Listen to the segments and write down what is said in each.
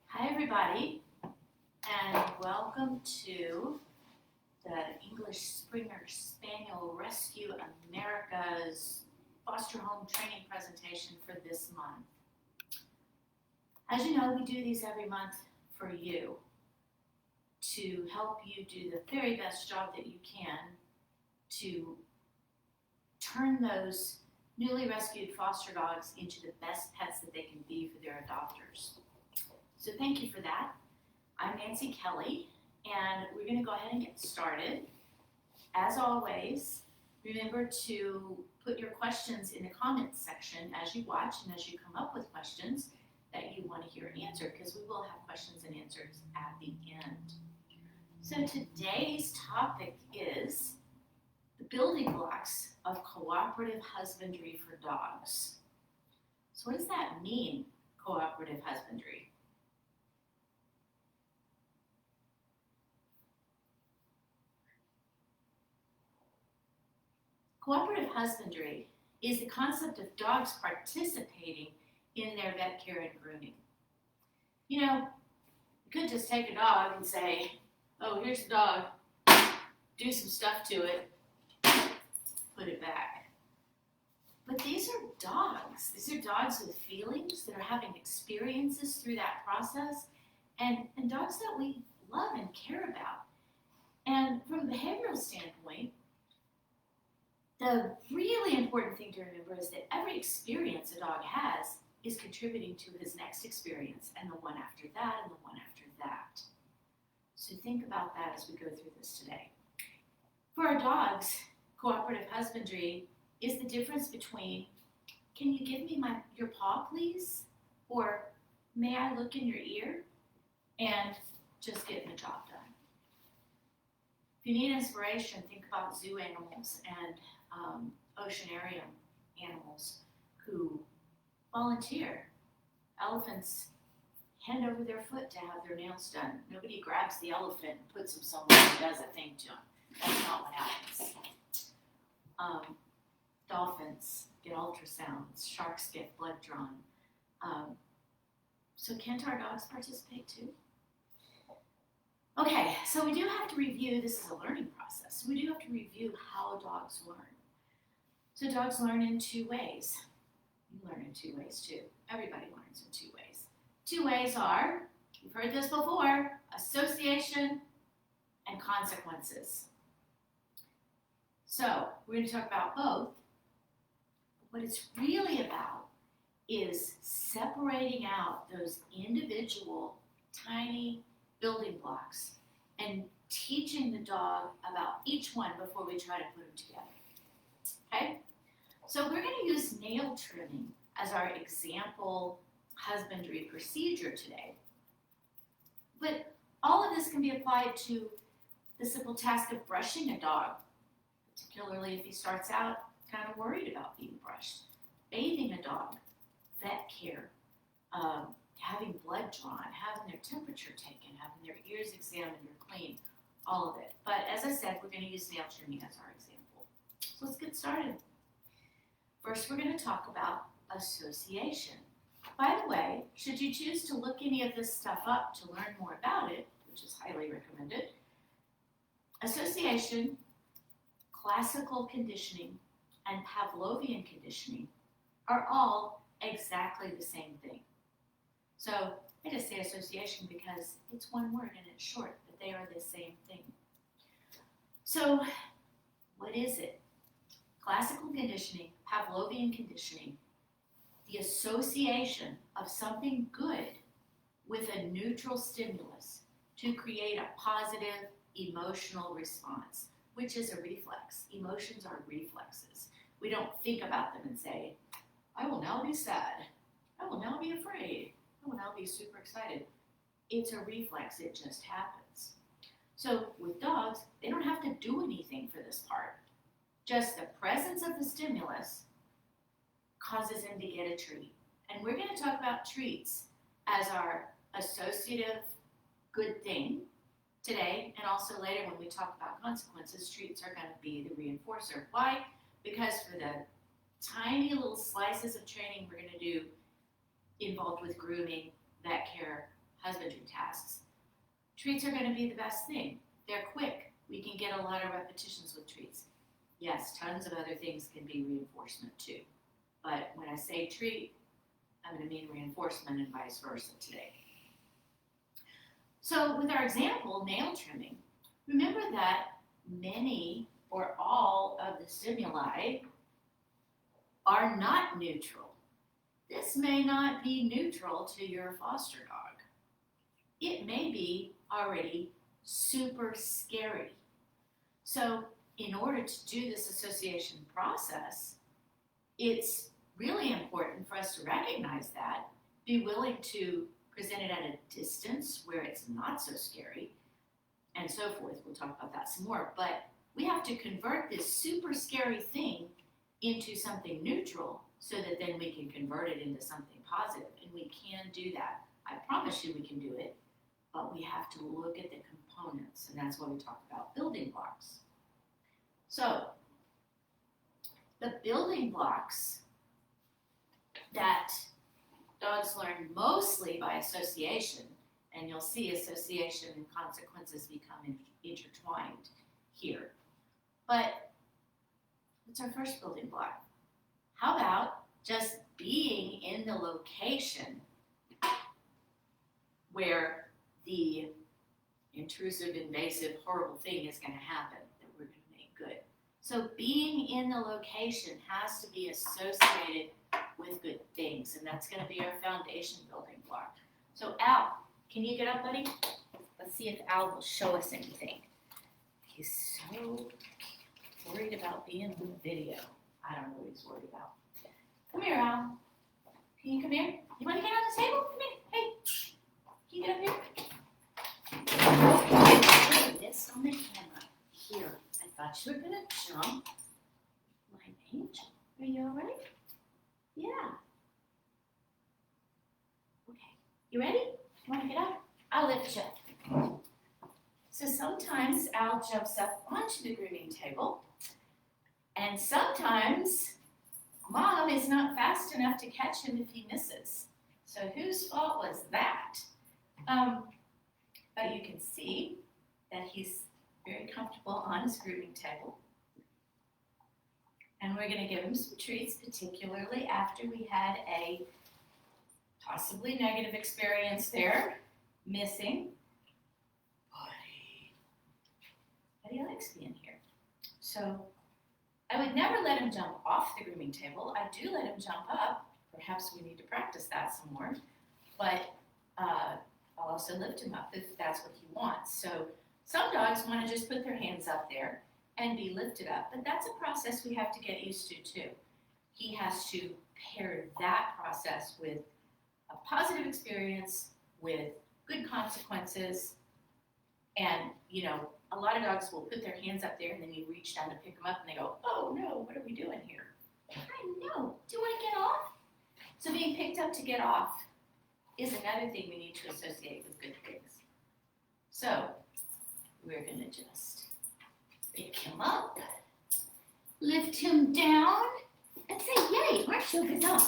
Hi everybody, and welcome to the English Springer Spaniel Rescue America's foster home training presentation for this month. As you know, we do these every month for you to help you do the very best job that you can to turn those newly rescued foster dogs into the best pets that they can be for their adopters. So thank you for that. I'm Nancy Kelly, and we're going to go ahead and get started. As always, remember to put your questions in the comments section as you watch and as you come up with questions that you want to hear answered, because we will have questions and answers at the end. So today's topic is the building blocks of cooperative husbandry for dogs. So what does that mean, cooperative husbandry? Cooperative husbandry is the concept of dogs participating in their vet care and grooming. You know, you could just take a dog and say, oh, here's the dog, do some stuff to it, put it back. But these are dogs. These are dogs with feelings that are having experiences through that process, and dogs that we love and care about. And from a behavioral standpoint, the really important thing to remember is that every experience a dog has is contributing to his next experience, and the one after that, and the one after that. So think about that as we go through this today. For our dogs, cooperative husbandry is the difference between, can you give me your paw, please? Or may I look in your ear? And just getting the job done. If you need inspiration, think about zoo animals and oceanarium animals who volunteer. Elephants hand over their foot to have their nails done. Nobody grabs the elephant and puts him somewhere and does a thing to him. That's not what happens. Dolphins get ultrasounds. Sharks get blood drawn. So can't our dogs participate too? Okay, so we do have to review, this is a learning process, we do have to review how dogs learn. So dogs learn in two ways. You learn in two ways too. Everybody learns in two ways. Two ways are, you've heard this before, association and consequences. So we're going to talk about both. What it's really about is separating out those individual tiny building blocks and teaching the dog about each one before we try to put them together. Okay? So we're going to use nail trimming as our example husbandry procedure today. But all of this can be applied to the simple task of brushing a dog, particularly if he starts out kind of worried about being brushed. Bathing a dog, vet care, having blood drawn, having their temperature taken, having their ears examined or cleaned, all of it. But as I said, we're going to use nail trimming as our example. So let's get started. First, we're going to talk about association. By the way, should you choose to look any of this stuff up to learn more about it, which is highly recommended, association, classical conditioning, and Pavlovian conditioning are all exactly the same thing. So I just say association because it's one word and it's short, but they are the same thing. So what is it? Classical conditioning, Pavlovian conditioning, the association of something good with a neutral stimulus to create a positive emotional response, which is a reflex. Emotions are reflexes. We don't think about them and say, I will now be sad. I will now be afraid. I will now be super excited. It's a reflex. It just happens. So with dogs, they don't have to do anything for this part. Just the presence of the stimulus causes them to get a treat. And we're going to talk about treats as our associative good thing today, and also later when we talk about consequences, treats are going to be the reinforcer. Why? Because for the tiny little slices of training we're going to do involved with grooming, vet care, husbandry tasks, treats are going to be the best thing. They're quick. We can get a lot of repetitions with treats. Yes, tons of other things can be reinforcement too. But when I say treat, I'm going to mean reinforcement and vice versa today. So with our example, nail trimming, remember that many or all of the stimuli are not neutral. This may not be neutral to your foster dog. It may be already super scary. So in order to do this association process, it's really important for us to recognize that, be willing to present it at a distance where it's not so scary, and so forth. We'll talk about that some more. But we have to convert this super scary thing into something neutral so that then we can convert it into something positive. And we can do that. I promise you we can do it, but we have to look at the components, and that's why we talk about building blocks. So the building blocks that dogs learn mostly by association, and you'll see association and consequences become intertwined here. But what's our first building block? How about just being in the location where the intrusive, invasive, horrible thing is going to happen that we're going to make good? So being in the location has to be associated with good things, and that's going to be our foundation building block. So Al, can you get up, buddy? Let's see if Al will show us anything. He's so worried about being in the video. I don't know what he's worried about. Come here, Al. Can you come here? You want to get on the table? Come here. Hey, can you get up here? Look this on the camera. Here, I thought you were going to jump. My angel, are you all right? Yeah. Okay. You ready? You want to get up? I'll lift you. So sometimes Al jumps up onto the grooming table, and sometimes Mom is not fast enough to catch him if he misses. So whose fault was that? But you can see that he's very comfortable on his grooming table. And we're going to give him some treats, particularly after we had a possibly negative experience there, missing. But he likes being here. So I would never let him jump off the grooming table. I do let him jump up. Perhaps we need to practice that some more. But I'll also lift him up if that's what he wants. So some dogs want to just put their hands up there and be lifted up, but that's a process we have to get used to too. He has to pair that process with a positive experience, with good consequences, and you know, a lot of dogs will put their hands up there and then you reach down to pick them up and they go, oh no, what are we doing here? I know, do you want to get off? So being picked up to get off is another thing we need to associate with good things. So we're going to just pick him up, lift him down, and say, yay, aren't you a good dog?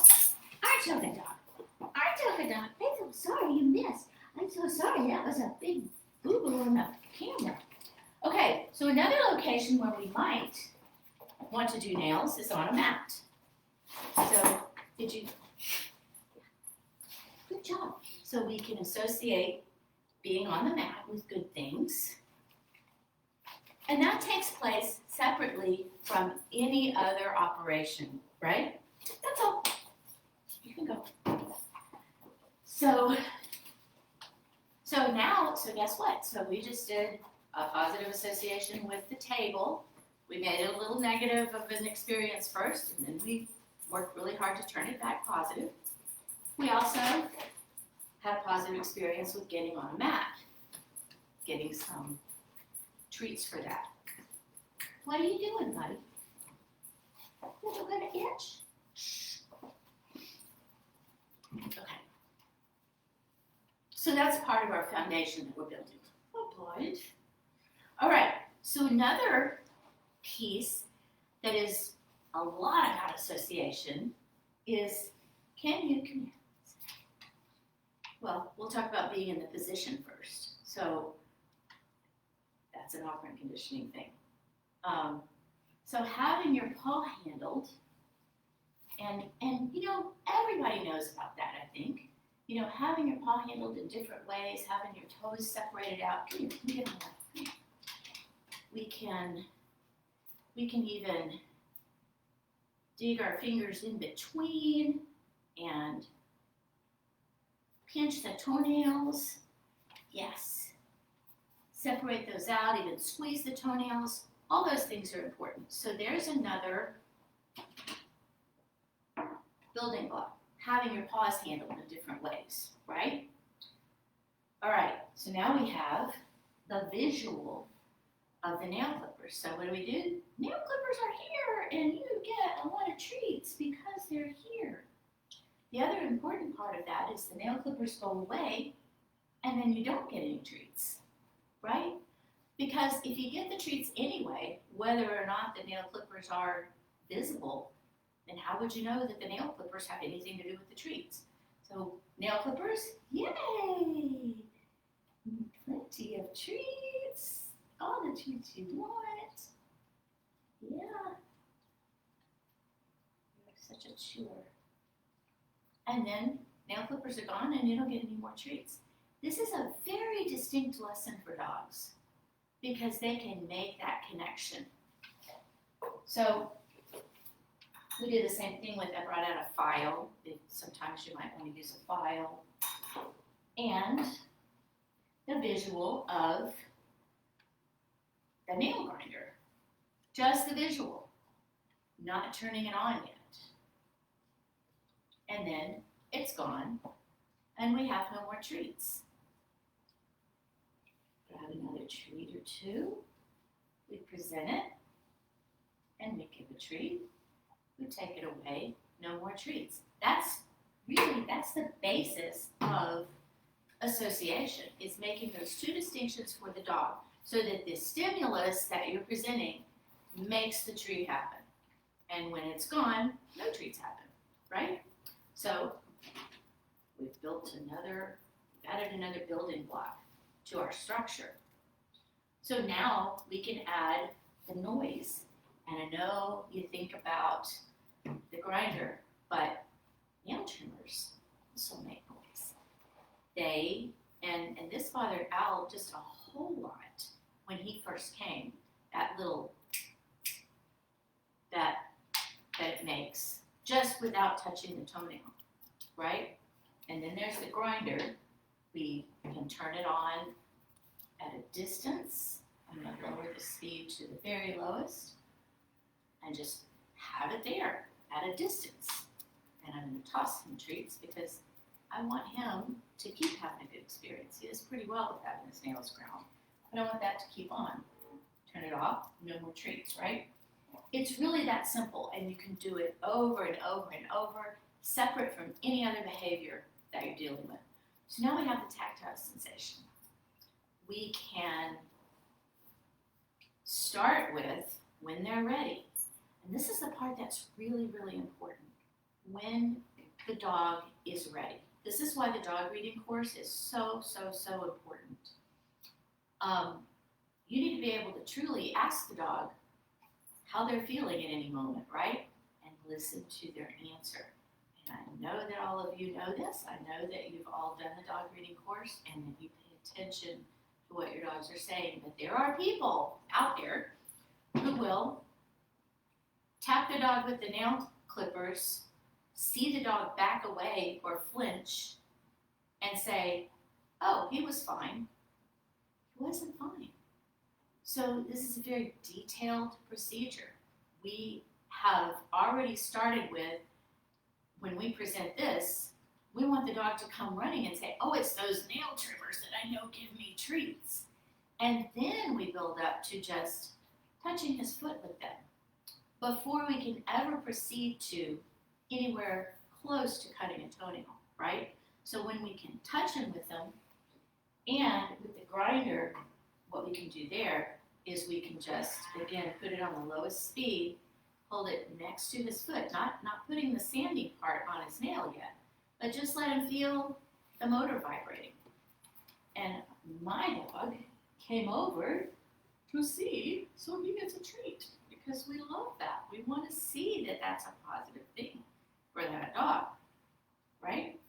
Aren't you a good dog? Aren't you a good dog? I'm so sorry you missed. I'm so sorry, that was a big boo-boo on the camera. Okay, so another location where we might want to do nails is on a mat. So, good job. So we can associate being on the mat with good things. And that takes place separately from any other operation, right? That's all. You can go. So guess what? So we just did a positive association with the table. We made it a little negative of an experience first, and then we worked really hard to turn it back positive. We also had a positive experience with getting on a mat, getting some treats for that. What are you doing, buddy? You're going to itch? Okay. So that's part of our foundation that we're building. Oh, boy. All right. So another piece that is a lot about association is, come here. Well, we'll talk about being in the position first. So that's an operant conditioning thing. So having your paw handled, and you know, everybody knows about that, I think. You know, having your paw handled in different ways, having your toes separated out. Come here, get on that. We can even dig our fingers in between and pinch the toenails. Yes. Separate those out, even squeeze the toenails. All those things are important. So there's another building block, having your paws handled in different ways, right? All right, so now we have the visual of the nail clippers. So what do? Nail clippers are here, and you get a lot of treats because they're here. The other important part of that is the nail clippers go away, and then you don't get any treats, right? Because if you get the treats anyway, whether or not the nail clippers are visible, then how would you know that the nail clippers have anything to do with the treats? So nail clippers, yay! Plenty of treats, all the treats you want. Yeah. You're such a chewer. And then nail clippers are gone and you don't get any more treats. This is a very distinct lesson for dogs because they can make that connection. So we did the same thing with, I brought out a file. Sometimes you might want to use a file. And the visual of the nail grinder. Just the visual, not turning it on yet. And then it's gone, and we have no more treats. Grab another treat or two. We present it, and we give a treat. We take it away, no more treats. That's the basis of association, is making those two distinctions for the dog so that the stimulus that you're presenting makes the treat happen. And when it's gone, no treats happen, right? So we've added another building block to our structure. So now we can add the noise. And I know you think about the grinder, but nail trimmers also make noise. And this bothered Al just a whole lot when he first came, that little, that it makes, just without touching the toenail, right? And then there's the grinder. We can turn it on at a distance. I'm going to lower the speed to the very lowest and just have it there at a distance. And I'm going to toss him treats because I want him to keep having a good experience. He does pretty well with having his nails ground, but I want that to keep on. Turn it off, no more treats, right? It's really that simple, and you can do it over and over and over, separate from any other behavior that you're dealing with. So now we have the tactile sensation. We can start with when they're ready. And this is the part that's really, really important. When the dog is ready. This is why the dog reading course is so, so, so important. You need to be able to truly ask the dog how they're feeling at any moment, right? And listen to their answer. And I know that all of you know this. I know that you've all done the dog reading course and that you pay attention to what your dogs are saying. But there are people out there who will tap the dog with the nail clippers, see the dog back away or flinch, and say, oh, he was fine. He wasn't fine. So this is a very detailed procedure. We have already started with, when we present this, we want the dog to come running and say, oh, it's those nail trimmers that I know give me treats. And then we build up to just touching his foot with them before we can ever proceed to anywhere close to cutting a toenail, right? So when we can touch him with them, and with the grinder, what we can do there is we can just, again, put it on the lowest speed, hold it next to his foot, not putting the sanding part on his nail yet, but just let him feel the motor vibrating. And my dog came over to see, so he gets a treat, because we love that. We want to see that that's a positive thing for that dog, right?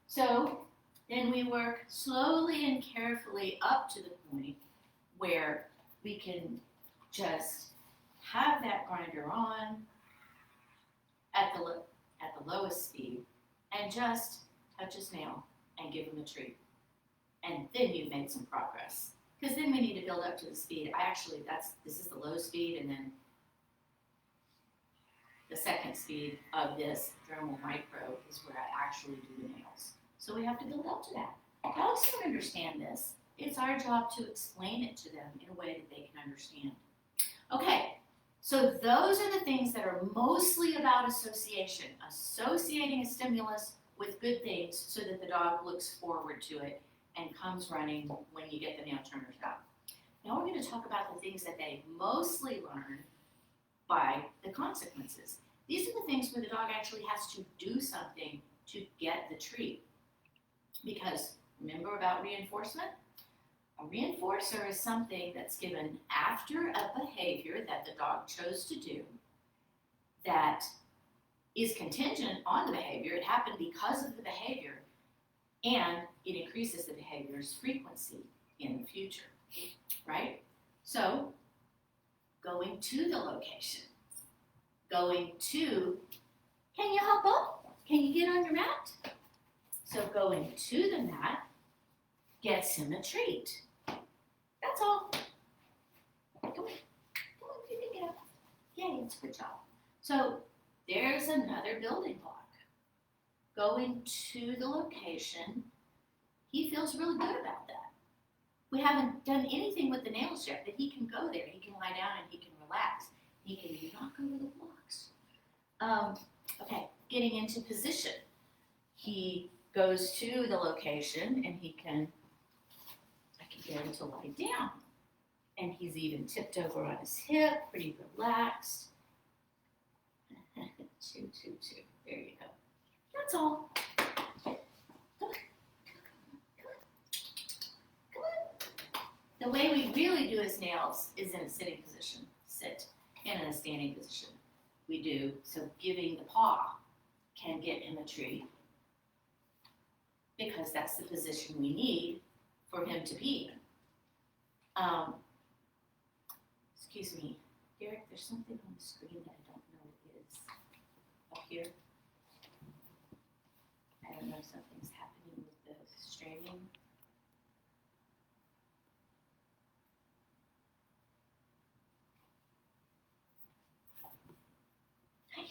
So then we work slowly and carefully up to the point where we can just have that grinder on at the lowest speed and just touch his nail and give him a treat. And then you've made some progress. Because then we need to build up to the speed. This is the low speed, and then the second speed of this dermal micro is where I actually do the nails. So we have to build up to that. Dogs don't understand this. It's our job to explain it to them in a way that they can understand. Okay, so those are the things that are mostly about association. Associating a stimulus with good things so that the dog looks forward to it and comes running when you get the nail turners out. Now we're going to talk about the things that they mostly learn by the consequences. These are the things where the dog actually has to do something to get the treat. Because remember about reinforcement? A reinforcer is something that's given after a behavior that the dog chose to do that is contingent on the behavior. It happened because of the behavior, and it increases the behavior's frequency in the future, right? So, going to the location, can you hop up? Can you get on your mat? So going to the mat gets him a treat. That's all. Come on, you can get up. Yay, it's a good job. So there's another building block. Going to the location, he feels really good about that. We haven't done anything with the nails yet, but he can go there. He can lie down and he can relax. He can knock over the blocks. Okay, getting into position. He goes to the location and I can get him to lie down. And he's even tipped over on his hip, pretty relaxed. Chew. There you go. That's all. Come on. The way we really do his nails is in a sitting position. Sit. And in a standing position. We do. So giving the paw can get him a treat, because that's the position we need for him to be in. Excuse me, Derek, there's something on the screen that I don't know what it is. Up here. I don't know if something's happening with the streaming. Hi.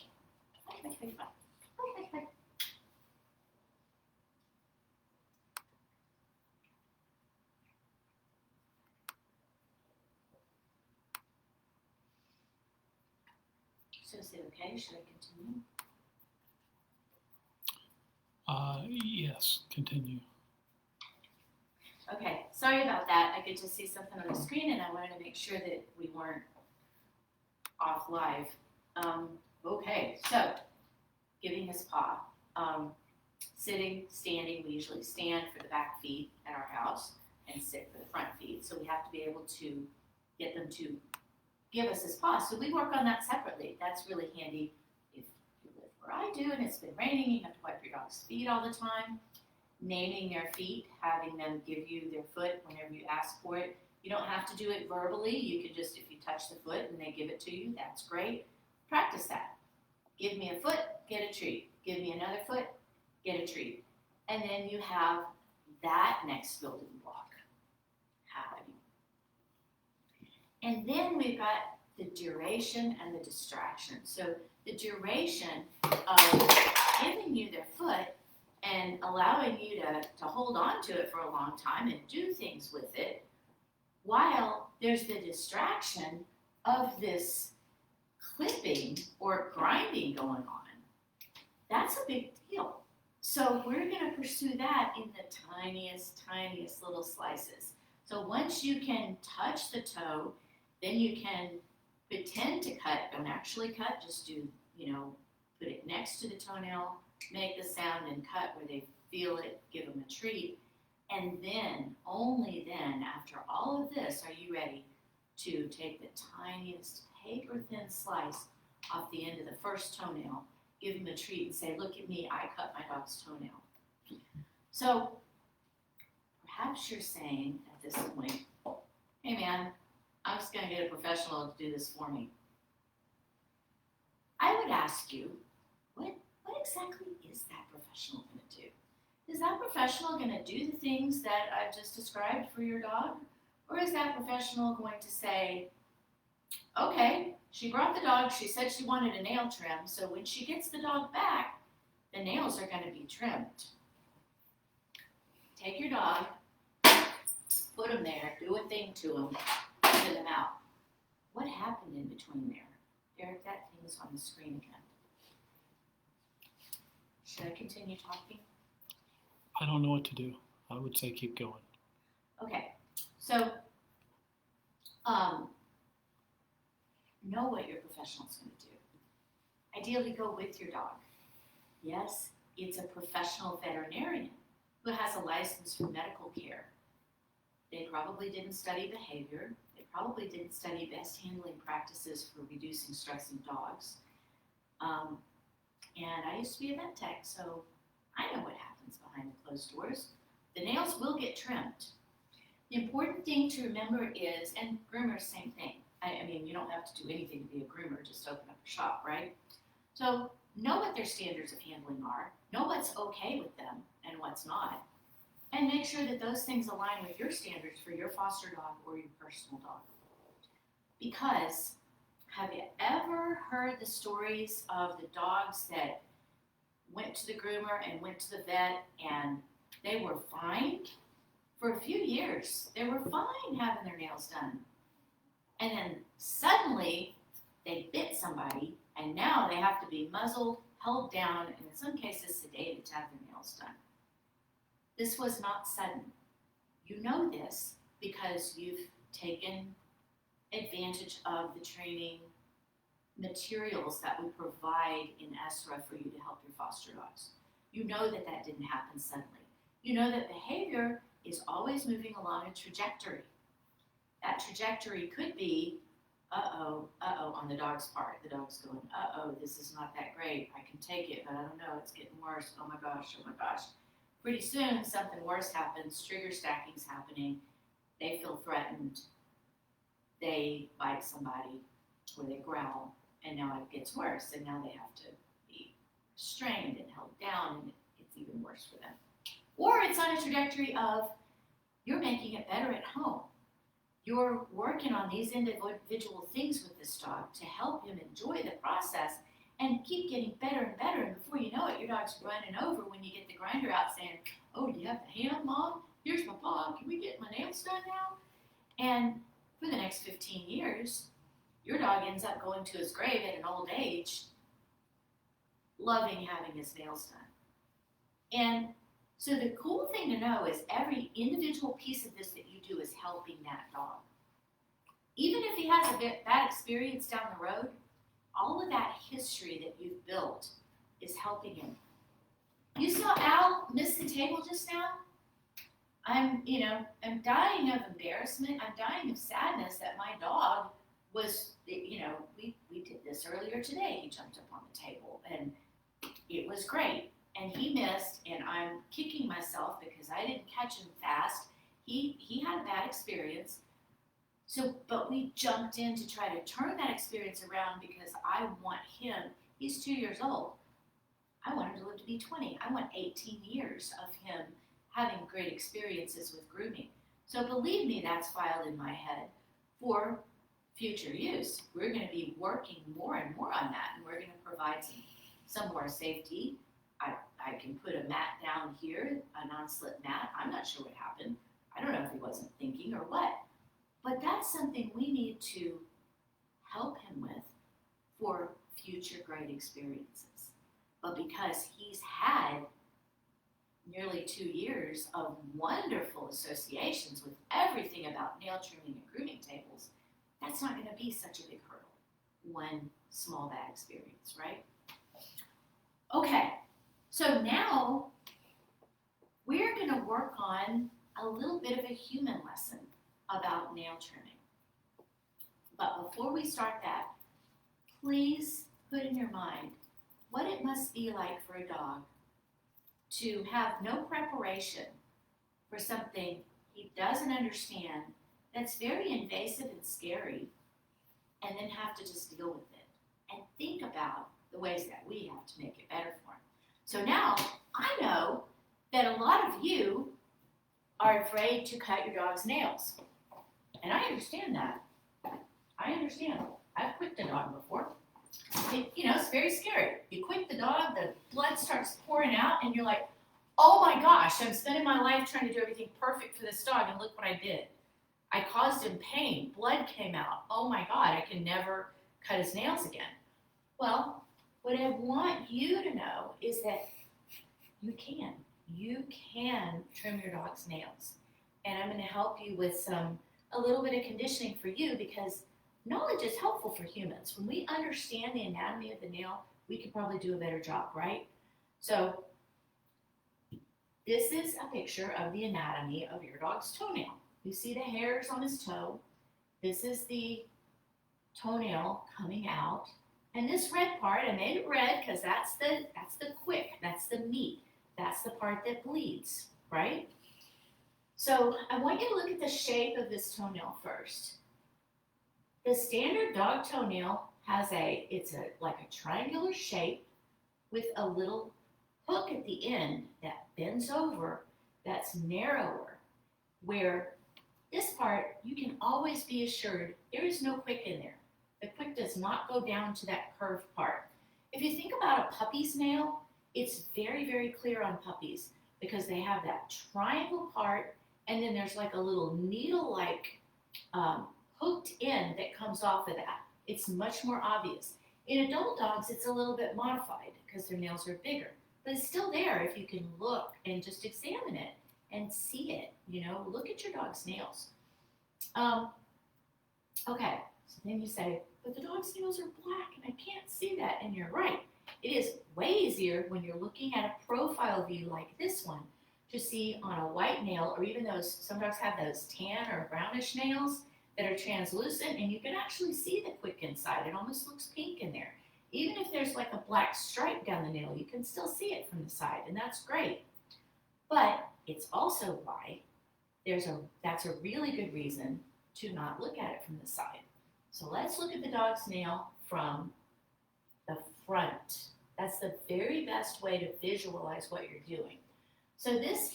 So is it okay? Should I continue? Yes, continue. Okay, sorry about that. I could just see something on the screen and I wanted to make sure that we weren't off live. Okay, so giving his paw. Sitting, standing, we usually stand for the back feet at our house and sit for the front feet. So we have to be able to get them to give us his paw. So we work on that separately. That's really handy. If you live where I do and it's been raining, you have to wipe your dog's feet all the time. Naming their feet, having them give you their foot whenever you ask for it. You don't have to do it verbally. You can just, if you touch the foot and they give it to you, that's great. Practice that. Give me a foot, get a treat. Give me another foot, get a treat. And then you have that next building block happening. And then we've got the duration and the distraction. So the duration of giving you their foot and allowing you to hold on to it for a long time and do things with it, while there's the distraction of this clipping or grinding going on. That's a big deal. So we're going to pursue that in the tiniest little slices. So once you can touch the toe, then you can pretend to cut. Don't actually cut, just do, put it next to the toenail, make the sound and cut where they feel it, give them a treat, and then, only then, after all of this, are you ready to take the tiniest, paper-thin slice off the end of the first toenail, give him a treat, and say, look at me, I cut my dog's toenail. So perhaps you're saying at this point, hey man, I'm just going to get a professional to do this for me. I would ask you, what exactly is that professional going to do? Is that professional going to do the things that I've just described for your dog? Or is that professional going to say, okay, she brought the dog, she said she wanted a nail trim, so when she gets the dog back, the nails are going to be trimmed. Take your dog, put him there, do a thing to him, send him out. What happened in between there? Eric, that thing is on the screen again. Should I continue talking? I don't know what to do. I would say keep going. Okay, so know what your professional's going to do. Ideally, go with your dog. Yes, it's a professional veterinarian who has a license for medical care. They probably didn't study behavior. They probably didn't study best handling practices for reducing stress in dogs. And I used to be a vet tech, so I know what happens behind the closed doors. The nails will get trimmed. The important thing to remember is, and groomers, same thing. I mean, you don't have to do anything to be a groomer, just open up a shop, right? So know what their standards of handling are, know what's okay with them and what's not, and make sure that those things align with your standards for your foster dog or your personal dog. Because, have you ever heard the stories of the dogs that went to the groomer and went to the vet and they were fine? For a few years, they were fine having their nails done. And then suddenly, they bit somebody, and now they have to be muzzled, held down, and in some cases sedated to have their nails done. This was not sudden. You know this because you've taken advantage of the training materials that we provide in ESRA for you to help your foster dogs. You know that that didn't happen suddenly. You know that behavior is always moving along a trajectory. That trajectory could be, uh-oh, on the dog's part. The dog's going, uh-oh, this is not that great. I can take it, but I don't know, it's getting worse. Oh my gosh. Pretty soon, something worse happens. Trigger stacking's happening. They feel threatened. They bite somebody, or they growl, and now it gets worse, and now they have to be restrained and held down, and it's even worse for them. Or it's on a trajectory of, you're making it better at home. You're working on these individual things with this dog to help him enjoy the process and keep getting better and better. And before you know it, your dog's running over when you get the grinder out saying, oh, do you have the hand, Mom? Here's my paw. Can we get my nails done now? And for the next 15 years, your dog ends up going to his grave at an old age, loving having his nails done. And so the cool thing to know is every individual piece of this that you do is helping that dog. Even if he has a bad experience down the road, all of that history that you've built is helping him. You saw Al miss the table just now? I'm dying of embarrassment. I'm dying of sadness that my dog was, we did this earlier today. He jumped up on the table and it was great. And he missed, and I'm kicking myself because I didn't catch him fast. He had a bad experience. But we jumped in to try to turn that experience around because I want him, he's 2 years old. I want him to live to be 20. I want 18 years of him having great experiences with grooming. So believe me, that's filed in my head for future use. We're going to be working more and more on that, and we're going to provide some more safety. I can put a mat down here, a non-slip mat. I'm not sure what happened. I don't know if he wasn't thinking or what. But that's something we need to help him with for future great experiences. But because he's had nearly 2 years of wonderful associations with everything about nail trimming and grooming tables, that's not going to be such a big hurdle. One small bad experience, right? Okay. So now we're going to work on a little bit of a human lesson about nail trimming. But before we start that, please put in your mind what it must be like for a dog to have no preparation for something he doesn't understand that's very invasive and scary, and then have to just deal with it and think about the ways that we have to make it better for him. So now I know that a lot of you are afraid to cut your dog's nails. And I understand that. I understand. I've quit the dog before. It's very scary. You quit the dog, the blood starts pouring out, and you're like, oh my gosh, I'm spending my life trying to do everything perfect for this dog, and look what I did. I caused him pain. Blood came out. Oh my God, I can never cut his nails again. Well, what I want you to know is that you can. You can trim your dog's nails. And I'm going to help you with a little bit of conditioning for you, because knowledge is helpful for humans. When we understand the anatomy of the nail, we can probably do a better job, right? So this is a picture of the anatomy of your dog's toenail. You see the hairs on his toe. This is the toenail coming out. And this red part, I made it red because that's the quick, that's the meat. That's the part that bleeds, right? So I want you to look at the shape of this toenail first. The standard dog toenail has like a triangular shape with a little hook at the end that bends over, that's narrower, where this part, you can always be assured there is no quick in there. The quick does not go down to that curved part. If you think about a puppy's nail, it's very, very clear on puppies because they have that triangle part, and then there's like a little needle-like hooked end that comes off of that. It's much more obvious. In adult dogs, it's a little bit modified because their nails are bigger, but it's still there if you can look and just examine it and see it. Look at your dog's nails. Okay, so then you say, but the dog's nails are black and I can't see that, and you're right. It is way easier when you're looking at a profile view like this one to see on a white nail, or even some dogs have those tan or brownish nails that are translucent, and you can actually see the quick inside. It almost looks pink in there. Even if there's like a black stripe down the nail, you can still see it from the side, and that's great. But it's also why that's a really good reason to not look at it from the side. So let's look at the dog's nail from the front. That's the very best way to visualize what you're doing. So this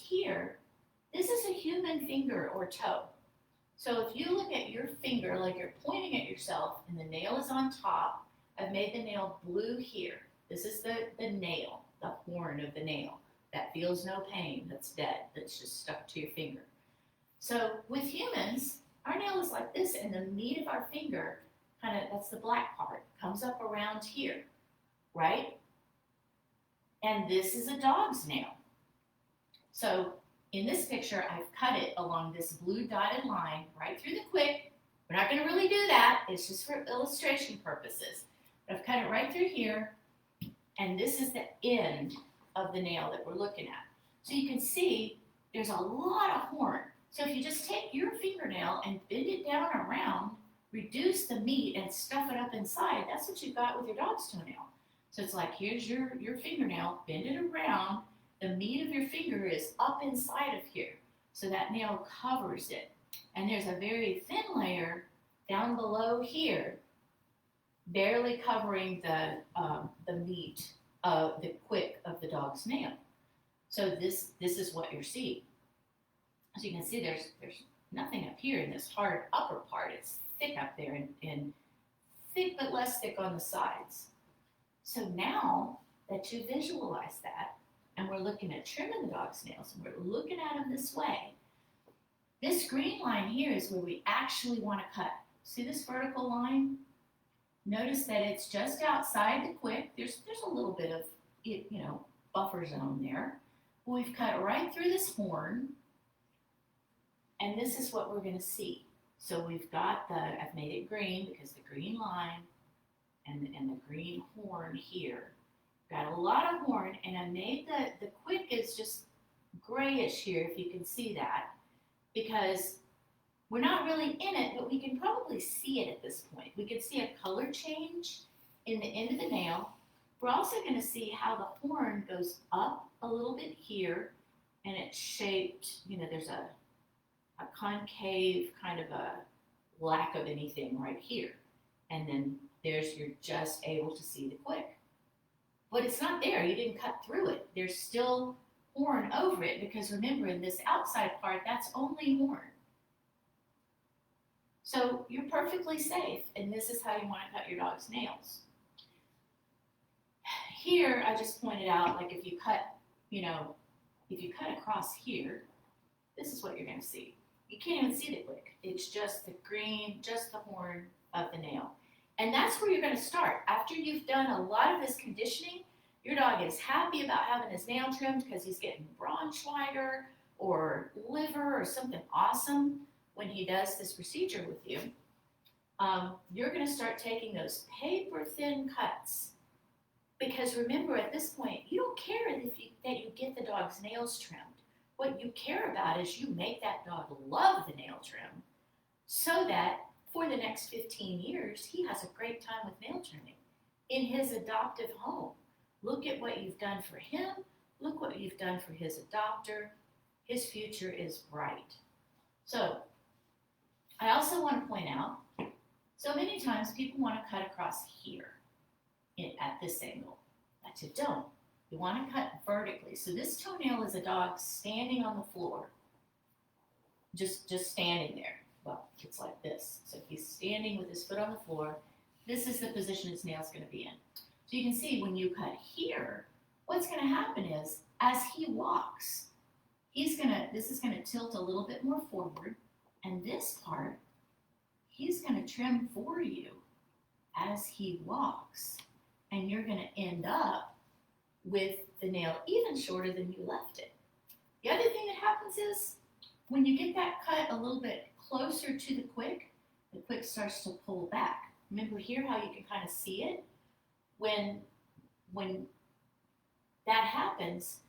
is a human finger or toe. So if you look at your finger like you're pointing at yourself and the nail is on top, I've made the nail blue here. This is the nail, the horn of the nail that feels no pain, that's dead, that's just stuck to your finger. So with humans, our nail is like this, and the meat of our finger, that's the black part, comes up around here, right? And this is a dog's nail. So in this picture, I've cut it along this blue dotted line right through the quick. We're not going to really do that. It's just for illustration purposes. But I've cut it right through here, and this is the end of the nail that we're looking at. So you can see there's a lot of horn. So if you just take your fingernail and bend it down around, reduce the meat and stuff it up inside, that's what you've got with your dog's toenail. So it's like, here's your fingernail, bend it around, the meat of your finger is up inside of here. So that nail covers it. And there's a very thin layer down below here, barely covering the meat of the quick of the dog's nail. So this is what you're seeing. As you can see, there's nothing up here in this hard upper part. It's thick up there and thick but less thick on the sides. So now that you visualize that, and we're looking at trimming the dog's nails, and we're looking at them this way, this green line here is where we actually want to cut. See this vertical line? Notice that it's just outside the quick. There's a little bit of buffer zone there. We've cut right through this horn, and this is what we're going to see. So we've got I've made it green because the green line and the green horn here. Got a lot of horn, and I made the quick is just grayish here, if you can see that, because we're not really in it, but we can probably see it at this point. We can see a color change in the end of the nail. We're also going to see how the horn goes up a little bit here, and it's shaped, there's a concave kind of a lack of anything right here. And then you're just able to see the quick. But it's not there, you didn't cut through it. There's still horn over it, because remember, in this outside part, that's only horn. So you're perfectly safe, and this is how you want to cut your dog's nails. Here, I just pointed out, like if you cut across here, this is what you're going to see. You can't even see the quick. It's just the green, just the horn of the nail. And that's where you're going to start. After you've done a lot of this conditioning, your dog is happy about having his nail trimmed because he's getting Braunschweiger or liver or something awesome when he does this procedure with you. You're going to start taking those paper thin cuts. Because remember, at this point, you don't care that you get the dog's nails trimmed. What you care about is you make that dog love the nail trim, so that for the next 15 years, he has a great time with nail trimming in his adoptive home. Look at what you've done for him. Look what you've done for his adopter. His future is bright. So I also want to point out, so many times people want to cut across here at this angle, but you don't. You want to cut vertically. So this toenail is a dog standing on the floor, just standing there. Well, it's like this. So he's standing with his foot on the floor. This is the position his nail's going to be in. So you can see when you cut here, what's going to happen is, as he walks, this is going to tilt a little bit more forward, and this part, he's going to trim for you as he walks, and you're going to end up with the nail even shorter than you left it. The other thing that happens is, when you get that cut a little bit closer to the quick starts to pull back. Remember here how you can kind of see it? When that happens,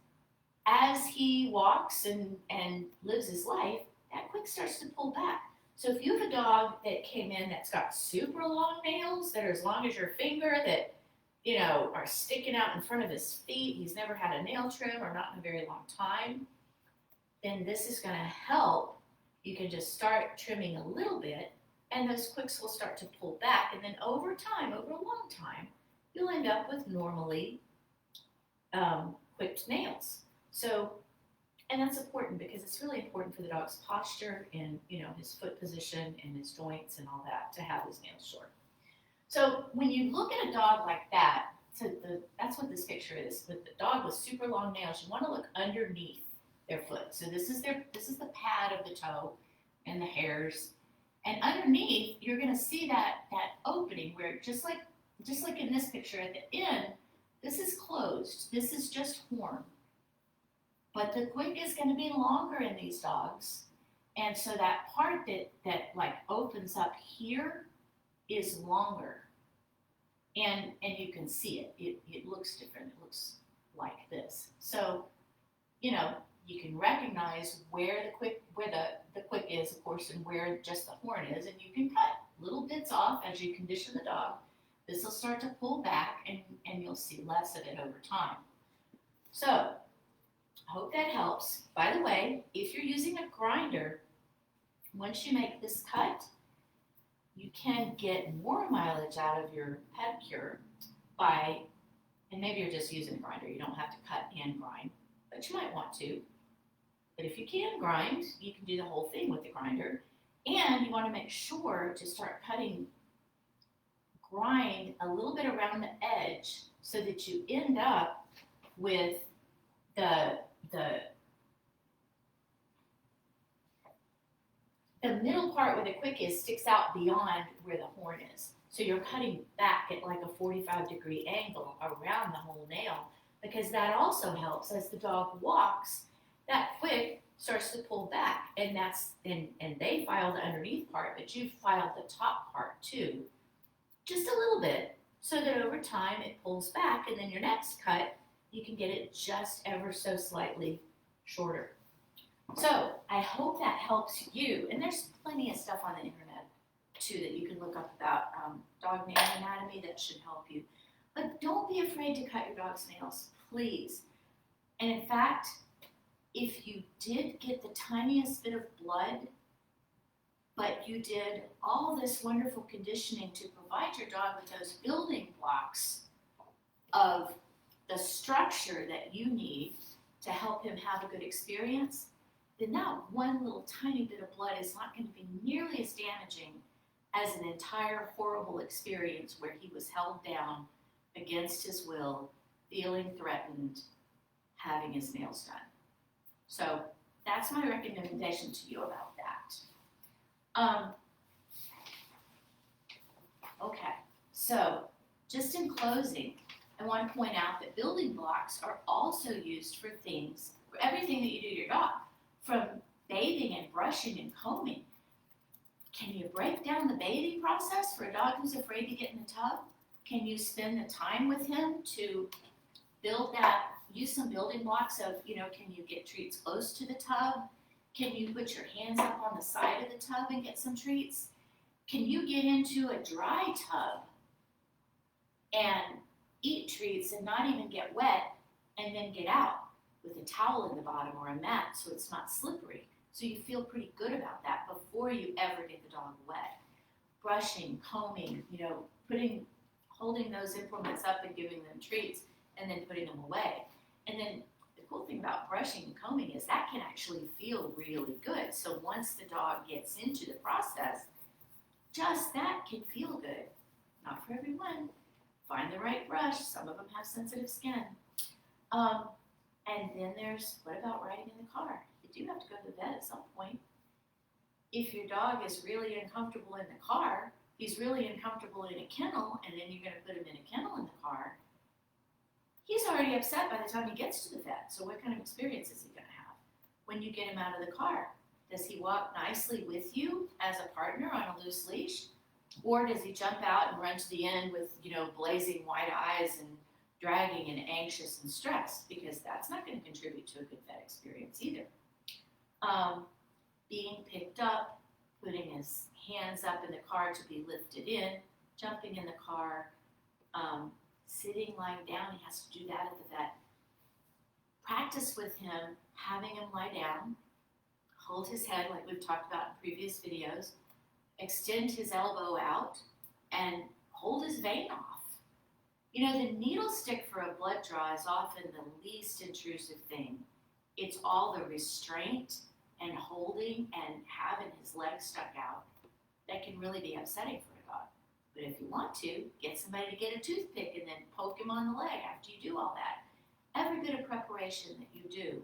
as he walks and lives his life, that quick starts to pull back. So if you have a dog that came in that's got super long nails that are as long as your finger, that are sticking out in front of his feet, he's never had a nail trim or not in a very long time, then this is going to help. You can just start trimming a little bit, and those quicks will start to pull back, and then over time, over a long time, you'll end up with normally quicked nails. So, and that's important because it's really important for the dog's posture and his foot position and his joints and all that to have his nails short. So when you look at a dog like that, that's what this picture is. With the dog with super long nails, you want to look underneath their foot. So this is the pad of the toe and the hairs, and underneath you're going to see that opening where just like in this picture at the end, this is closed. This is just horn, but the quick is going to be longer in these dogs, and so that part that like opens up here is longer, and you can see it. It looks different. It looks like this. So you can recognize where the quick is, of course, and where just the horn is, and you can cut little bits off as you condition the dog. This will start to pull back, and you'll see less of it over time. So I hope that helps. By the way, if you're using a grinder, once you make this cut, you can get more mileage out of your pedicure and maybe you're just using a grinder. You don't have to cut and grind, but you might want to. But if you can grind, you can do the whole thing with the grinder. And you want to make sure to start grind a little bit around the edge so that you end up with the middle part where the quick is sticks out beyond where the horn is. So you're cutting back at like a 45-degree angle around the whole nail, because that also helps as the dog walks. That quick starts to pull back, and they file the underneath part, but you filed the top part too, just a little bit, so that over time it pulls back, and then your next cut, you can get it just ever so slightly shorter. So I hope that helps you. And there's plenty of stuff on the internet too that you can look up about dog nail anatomy that should help you. But don't be afraid to cut your dog's nails, please. And in fact, if you did get the tiniest bit of blood, but you did all this wonderful conditioning to provide your dog with those building blocks of the structure that you need to help him have a good experience, then that one little tiny bit of blood is not going to be nearly as damaging as an entire horrible experience where he was held down against his will, feeling threatened, having his nails done. So that's my recommendation to you about that. Okay, so just in closing, I want to point out that building blocks are also used for things, for everything that you do to your dog, from bathing and brushing and combing. Can you break down the bathing process for a dog who's afraid to get in the tub? Can you spend the time with him to build that, use some building blocks of, can you get treats close to the tub? Can you put your hands up on the side of the tub and get some treats? Can you get into a dry tub and eat treats and not even get wet and then get out with a towel in the bottom or a mat so it's not slippery? So you feel pretty good about that before you ever get the dog wet. Brushing, combing, holding those implements up and giving them treats and then putting them away. And then the cool thing about brushing and combing is that can actually feel really good. So once the dog gets into the process, just that can feel good. Not for everyone. Find the right brush. Some of them have sensitive skin. And then what about riding in the car? You do have to go to the vet at some point. If your dog is really uncomfortable in the car, he's really uncomfortable in a kennel, and then you're going to put him in a kennel in the car, he's already upset by the time he gets to the vet. So what kind of experience is he going to have when you get him out of the car? Does he walk nicely with you as a partner on a loose leash? Or does he jump out and run to the end with, blazing white eyes and dragging and anxious and stressed? Because that's not going to contribute to a good vet experience either. Being picked up, putting his hands up in the car to be lifted in, jumping in the car, sitting, lying down, he has to do that at the vet. Practice with him, having him lie down, hold his head like we've talked about in previous videos, extend his elbow out, and hold his vein off. The needle stick for a blood draw is often the least intrusive thing. It's all the restraint and holding and having his legs stuck out that can really be upsetting for a dog. But if you want to, get somebody to get a toothpick and then poke him on the leg after you do all that. Every bit of preparation that you do,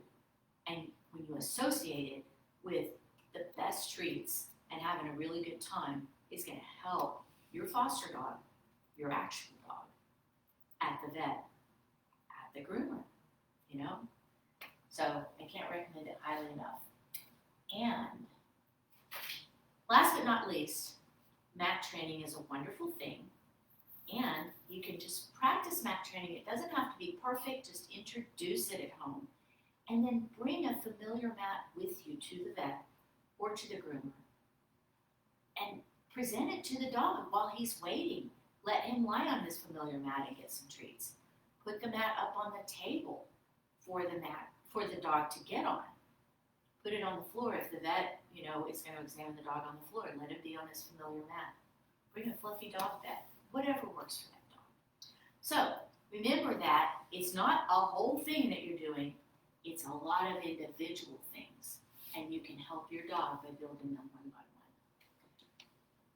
and when you associate it with the best treats and having a really good time, is going to help your foster dog, your actual dog, at the vet, at the groomer, So I can't recommend it highly enough. And last but not least, mat training is a wonderful thing. And you can just practice mat training. It doesn't have to be perfect. Just introduce it at home. And then bring a familiar mat with you to the vet or to the groomer. And present it to the dog while he's waiting. Let him lie on his familiar mat and get some treats. Put the mat up on the table for the dog to get on. Put it on the floor if the vet, is going to examine the dog on the floor. Let him be on his familiar mat. Bring a fluffy dog bed. Whatever works for that dog. So remember that it's not a whole thing that you're doing. It's a lot of individual things. And you can help your dog by building them one by one.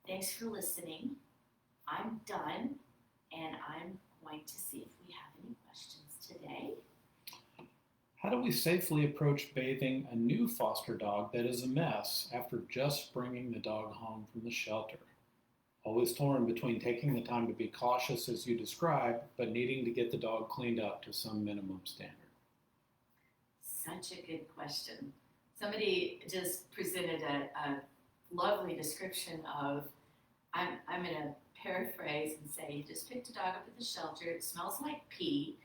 Thanks for listening. I'm done. And I'm going to see if we have any questions today. How do we safely approach bathing a new foster dog that is a mess after just bringing the dog home from the shelter? Always torn between taking the time to be cautious as you described, but needing to get the dog cleaned up to some minimum standard. Such a good question. Somebody just presented a lovely description of, I'm going to paraphrase and say, you just picked a dog up at the shelter, it smells like pee,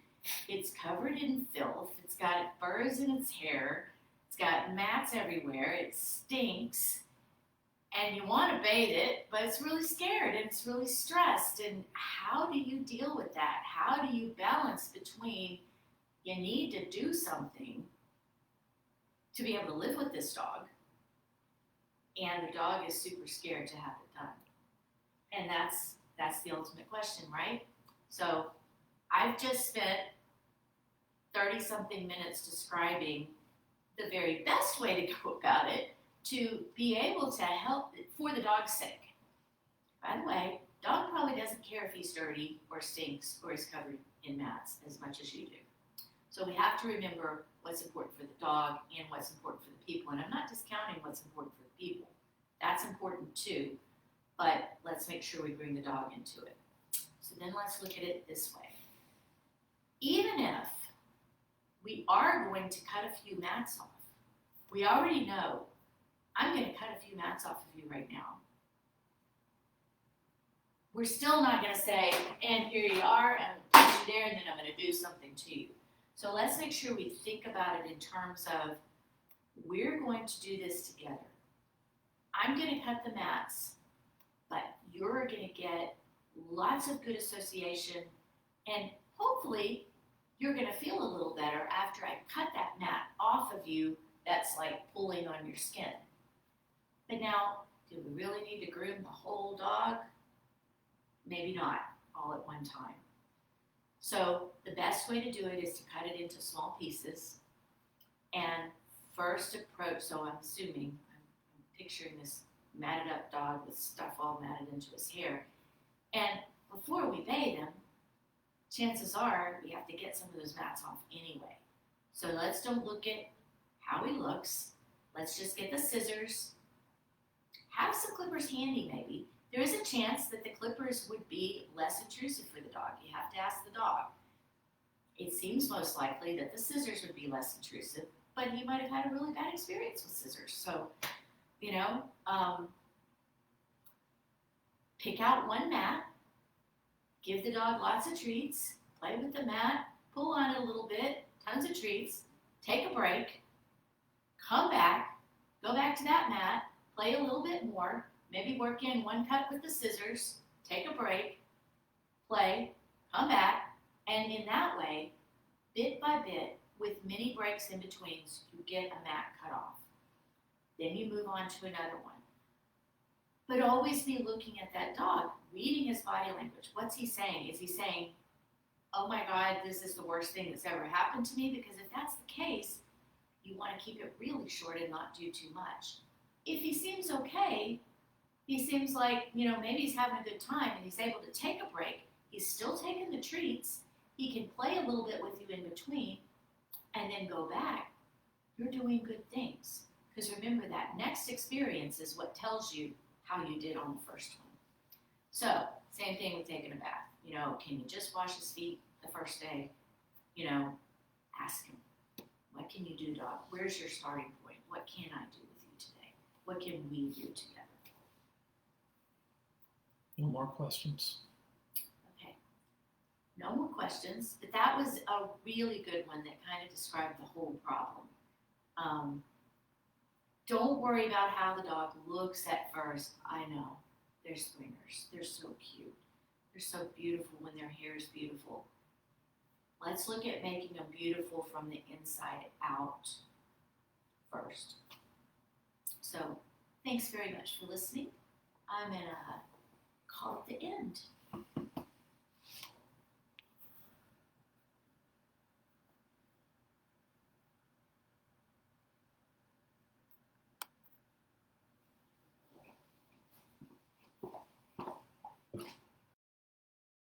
it's covered in filth, it's got burrs in its hair, It's got mats everywhere. It stinks. And you want to bathe it, but it's really scared and it's really stressed. And how do you deal with that? How do you balance between you need to do something to be able to live with this dog, and the dog is super scared to have it done? And that's the ultimate question, right? So I've just spent 30-something minutes describing the very best way to go about it to be able to help for the dog's sake. By the way, dog probably doesn't care if he's dirty or stinks or is covered in mats as much as you do. So we have to remember what's important for the dog and what's important for the people. And I'm not discounting what's important for the people. That's important too, but let's make sure we bring the dog into it. So then let's look at it this way. Even if we are going to cut a few mats off, we already know I'm going to cut a few mats off of you right now. We're still not going to say, and here you are, and I'm going to put you there, and then I'm going to do something to you. So let's make sure we think about it in terms of, we're going to do this together. I'm going to cut the mats, but you're going to get lots of good association, and hopefully you're going to feel a little better after I cut that mat off of you that's like pulling on your skin. But now, do we really need to groom the whole dog? Maybe not all at one time. So the best way to do it is to cut it into small pieces and first approach, so I'm assuming, I'm picturing this matted up dog with stuff all matted into his hair. And before we bathe him, chances are we have to get some of those mats off anyway. So let's don't look at how he looks. Let's just get the scissors. Have some clippers handy maybe. There is a chance that the clippers would be less intrusive for the dog. You have to ask the dog. It seems most likely that the scissors would be less intrusive, but he might have had a really bad experience with scissors. So, pick out one mat, give the dog lots of treats, play with the mat, pull on it a little bit, tons of treats, take a break, come back, go back to that mat, play a little bit more, maybe work in one cut with the scissors, take a break, play, come back, and in that way, bit by bit, with many breaks in between, you get a mat cut off. Then you move on to another one. But always be looking at that dog, reading his body language. What's he saying? Is he saying, oh my God, this is the worst thing that's ever happened to me? Because if that's the case, you want to keep it really short and not do too much. If he seems okay, he seems like, maybe he's having a good time and he's able to take a break. He's still taking the treats. He can play a little bit with you in between and then go back. You're doing good things. Because remember, that next experience is what tells you how you did on the first one. So, same thing with taking a bath. Can you just wash his feet the first day? Ask him, what can you do, dog? Where's your starting point? What can I do with you today? What can we do together? No more questions. Okay. No more questions, but that was a really good one that kind of described the whole problem. Don't worry about how the dog looks at first. I know, they're swingers. They're so cute. They're so beautiful when their hair is beautiful. Let's look at making them beautiful from the inside out first. So, thanks very much for listening. I'm going to call it the end.